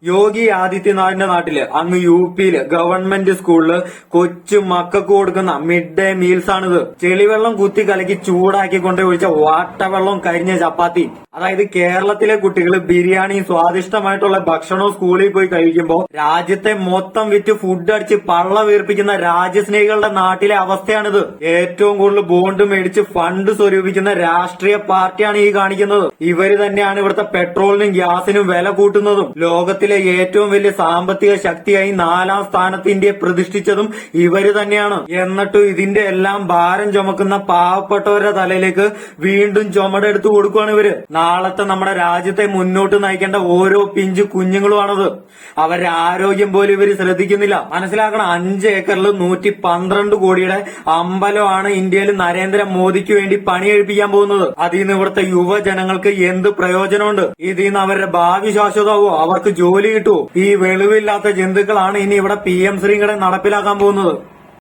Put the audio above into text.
യോഗി ആദിത്യനാഥിന്റെ നാട്ടില് അങ്ങ് യു.പിയില് ഗവൺമെന്റ് സ്കൂളില് കൊച്ചു മക്കൾക്ക് കൊടുക്കുന്ന മിഡ് ഡേ മീൽസ് ആണിത്. ചെളിവെള്ളം കുത്തി കലക്കി ചൂടാക്കി കൊണ്ട് ഒഴിച്ച വാട്ടവെള്ളം കരിഞ്ഞ ചപ്പാത്തി. അതായത് കേരളത്തിലെ കുട്ടികൾ ബിരിയാണിയും സ്വാദിഷ്ടമായിട്ടുള്ള ഭക്ഷണവും സ്കൂളിൽ പോയി കഴിക്കുമ്പോൾ രാജ്യത്തെ മൊത്തം വിറ്റ് ഫുഡ് അടിച്ച് പള്ള വീർപ്പിക്കുന്ന രാജ്യസ്നേഹികളുടെ നാട്ടിലെ അവസ്ഥയാണിത്. ഏറ്റവും കൂടുതൽ ബോണ്ട് മേടിച്ച് ഫണ്ട് സ്വരൂപിക്കുന്ന രാഷ്ട്രീയ പാർട്ടിയാണ് ഈ കാണിക്കുന്നത്. ഇവര് തന്നെയാണ് ഇവിടുത്തെ പെട്രോളിനും ഗ്യാസിനും വില കൂട്ടുന്നതും. ലോകത്തിലെ ഏറ്റവും വലിയ സാമ്പത്തിക ശക്തിയായി 4ാം സ്ഥാനത്ത് ഇന്ത്യയെ പ്രതിഷ്ഠിച്ചതും ഇവര് തന്നെയാണ്. എന്നിട്ടും ഇതിന്റെ എല്ലാം ഭാരം ചുമക്കുന്ന പാവപ്പെട്ടവരുടെ തലയിലേക്ക് വീണ്ടും ചുമടെടുത്തു കൊടുക്കുകയാണ് ഇവര്. നാളത്തെ നമ്മുടെ രാജ്യത്തെ മുന്നോട്ട് നയിക്കേണ്ട ഓരോ പിഞ്ചു കുഞ്ഞുങ്ങളുമാണത്. അവരുടെ ആരോഗ്യം പോലും ഇവര് ശ്രദ്ധിക്കുന്നില്ല. മനസ്സിലാക്കണം, 5 ഏക്കറിൽ 112 കോടിയുടെ അമ്പലമാണ് ഇന്ത്യയിൽ നരേന്ദ്രമോദിക്ക് വേണ്ടി പണി കഴിപ്പിക്കാൻ പോകുന്നത്. അതിൽ നിന്ന് ഇവിടുത്തെ യുവജനങ്ങൾക്ക് എന്ത് പ്രയോജനമുണ്ട്? ഇതിൽ നിന്ന് അവരുടെ ഭാവി ശാശ്വതമാവോ? അവർക്ക് ജോലി കിട്ടുമോ? ഈ വെളിവില്ലാത്ത ജന്തുക്കളാണ് ഇനി ഇവിടെ PM ശ്രീകടൻ നടപ്പിലാക്കാൻ പോകുന്നത്.